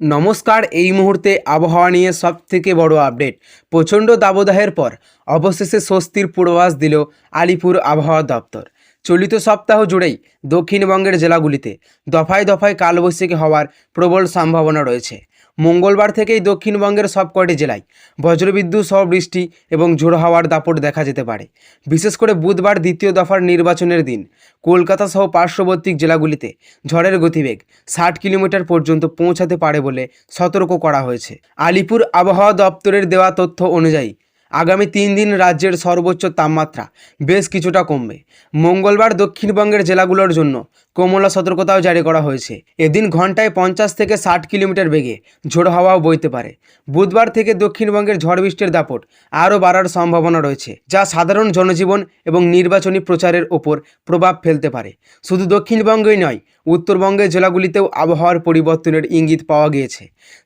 নমস্কার। এই মুহূর্তে আবহাওয়া নিয়ে সবথেকে বড় আপডেট। প্রচণ্ড দাবদাহের পর অবশেষে স্বস্তির পূর্বাভাস দিল আলিপুর আবহাওয়া দপ্তর। চলিত সপ্তাহ জুড়েই দক্ষিণবঙ্গের জেলাগুলিতে দফায় দফায় কালবৈশাখী হওয়ার প্রবল সম্ভাবনা রয়েছে। মঙ্গলবার থেকেই দক্ষিণবঙ্গের সবকটি জেলায় বজ্রবিদ্যুৎ সহ বৃষ্টি এবং ঝোড়ো হাওয়ার দাপট দেখা যেতে পারে। বিশেষ করে বুধবার দ্বিতীয় দফার নির্বাচনের দিন কলকাতা সহ পার্শ্ববর্তী জেলাগুলিতে ঝড়ের গতিবেগ 60 কিলোমিটার পর্যন্ত পৌঁছাতে পারে বলে সতর্ক করা হয়েছে। আলিপুর আবহাওয়া দপ্তরের দেওয়া তথ্য অনুযায়ী আগামী 3 দিন রাজ্যের সর্বোচ্চ তাপমাত্রা বেশ কিছুটা কমবে। মঙ্গলবার দক্ষিণবঙ্গের জেলাগুলোর জন্য কমলা সতর্কতাও জারি করা হয়েছে। এদিন ঘন্টায় 50 থেকে 60 কিলোমিটার বেগে ঝোড়ো হাওয়াও বইতে পারে। বুধবার থেকে দক্ষিণবঙ্গের ঝড় বৃষ্টির দাপট আরও বাড়ার সম্ভাবনা রয়েছে, যা সাধারণ জনজীবন এবং নির্বাচনী প্রচারের ওপর প্রভাব ফেলতে পারে। শুধু দক্ষিণবঙ্গই নয়, উত্তরবঙ্গের জেলাগুলিতেও আবহাওয়ার পরিবর্তনের ইঙ্গিত পাওয়া গিয়েছে।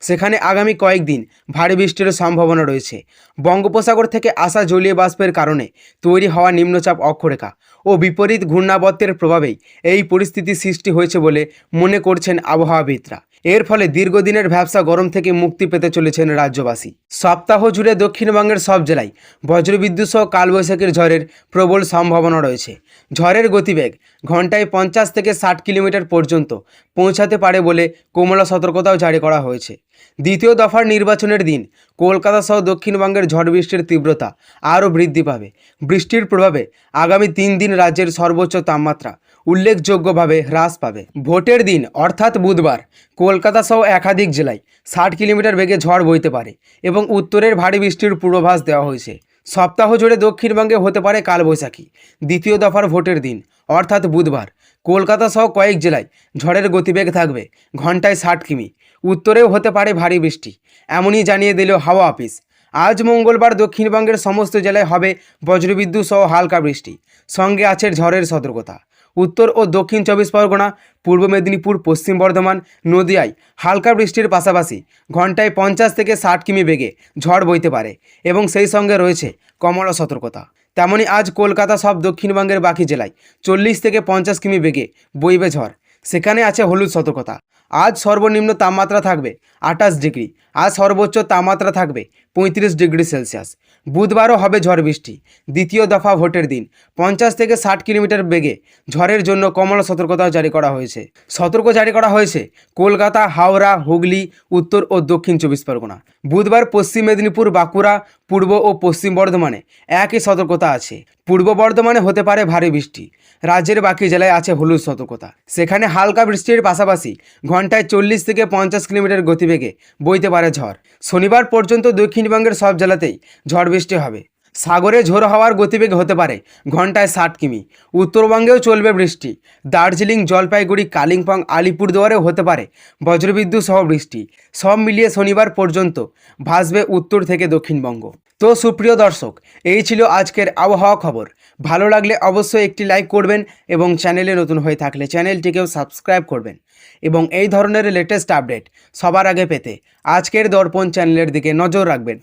সেখানে আগামী কয়েকদিন ভারী বৃষ্টির সম্ভাবনা রয়েছে। বঙ্গোপসাগর থেকে আসা জলীয় বাষ্পের কারণে তৈরি হওয়া নিম্নচাপ অক্ষরেখা ও বিপরীত ঘূর্ণাবর্তের প্রভাবেই এই পরিস্থিতি সৃষ্টি হয়েছে বলে মনে করছেন আবহাওয়াবিদরা। এর ফলে দীর্ঘদিনের ভ্যাপসা গরম থেকে মুক্তি পেতে চলেছেন রাজ্যবাসী। সপ্তাহ জুড়ে দক্ষিণবঙ্গের সব জেলায় বজ্রবিদ্যুৎ সহ কালবৈশাখীর ঝড়ের প্রবল সম্ভাবনা রয়েছে। ঝড়ের গতিবেগ ঘন্টায় 50 থেকে 60 কিলোমিটার পর্যন্ত পৌঁছাতে পারে বলে কমলা সতর্কতাও জারি করা হয়েছে। দ্বিতীয় দফার নির্বাচনের দিন কলকাতা সহ দক্ষিণবঙ্গের ঝড় বৃষ্টির তীব্রতা আরও বৃদ্ধি পাবে। বৃষ্টির প্রভাবে আগামী 3 দিন রাজ্যের সর্বোচ্চ তাপমাত্রা উল্লেখযোগ্যভাবে হ্রাস পাবে। ভোটের দিন অর্থাৎ বুধবার কলকাতা সহ একাধিক জেলায় 60 কিলোমিটার বেগে ঝড় বইতে পারে এবং উত্তরের ভারী বৃষ্টির পূর্বাভাস দেওয়া হয়েছে। সপ্তাহ জুড়ে দক্ষিণবঙ্গে হতে পারে কালবৈশাখী। দ্বিতীয় দফার ভোটের দিন অর্থাৎ বুধবার কলকাতা সহ কয়েক জেলায় ঝড়ের গতিবেগ থাকবে ঘন্টায় 60 কিমি। উত্তরেও হতে পারে ভারী বৃষ্টি, এমনই জানিয়ে দিল হাওয়া অফিস। আজ মঙ্গলবার দক্ষিণবঙ্গের সমস্ত জেলায় হবে বজ্রবিদ্যুৎ সহ হালকা বৃষ্টি, সঙ্গে আছে ঝড়ের সতর্কতা। উত্তর ও দক্ষিণ 24 পরগনা, পূর্ব মেদিনীপুর, পশ্চিম বর্ধমান, নদিয়ায় হালকা বৃষ্টির পাশাপাশি ঘন্টায় 50 থেকে 60 কিমি বেগে ঝড় বইতে পারে এবং সেই সঙ্গে রয়েছে কমলা সতর্কতা। তেমনি আজ কলকাতা সব দক্ষিণবঙ্গের বাকি জেলায় 40 থেকে 50 কিমি বেগে বইবে ঝড়, সেখানে আছে হলুদ সতর্কতা। আজ সর্বনিম্ন তাপমাত্রা থাকবে 28 ডিগ্রি, আজ সর্বোচ্চ তাপমাত্রা থাকবে 35 ডিগ্রি সেলসিয়াস। বুধবারও হবে ঝড় বৃষ্টি। দ্বিতীয় দফা ভোটের দিন 50 থেকে 60 কিলোমিটার বেগে ঝড়ের জন্য কমলা সতর্কতাও জারি করা হয়েছে। সতর্ক জারি করা হয়েছে কলকাতা, হাওড়া, হুগলি, উত্তর ও দক্ষিণ 24 পরগনা। বুধবার পশ্চিম মেদিনীপুর, বাঁকুড়া, পূর্ব ও পশ্চিম বর্ধমানে একই সতর্কতা আছে। পূর্ব বর্ধমানে হতে পারে ভারী বৃষ্টি। রাজ্যের বাকি জেলায় আছে হলুদ সতর্কতা, সেখানে হালকা বৃষ্টির পাশাপাশি ঘন্টায় 40 থেকে 50 কিলোমিটার গতিবেগে বইতে পারে ঝড়। শনিবার পর্যন্ত দক্ষিণবঙ্গের সব জেলাতেই ঝড় বৃষ্টি হবে। সাগরে ঝোড়ো হাওয়ার গতিবেগ হতে পারে ঘন্টায় 60 কিমি। উত্তরবঙ্গেও চলবে বৃষ্টি। দার্জিলিং, জলপাইগুড়ি, কালিম্পং, আলিপুরদুয়ারেও হতে পারে বজ্রবিদ্যুৎ সহ বৃষ্টি। সব মিলিয়ে শনিবার পর্যন্ত ভাসবে উত্তর থেকে দক্ষিণবঙ্গ। তো সুপ্রিয় দর্শক, এই ছিল আজকের আবহাওয়া খবর। ভালো লাগলে অবশ্যই একটি লাইক করবেন এবং চ্যানেলে নতুন হয়ে থাকলে চ্যানেলটিকেও সাবস্ক্রাইব করবেন এবং এই ধরনের লেটেস্ট আপডেট সবার আগে পেতে আজকের দর্পণ চ্যানেলের দিকে নজর রাখবেন।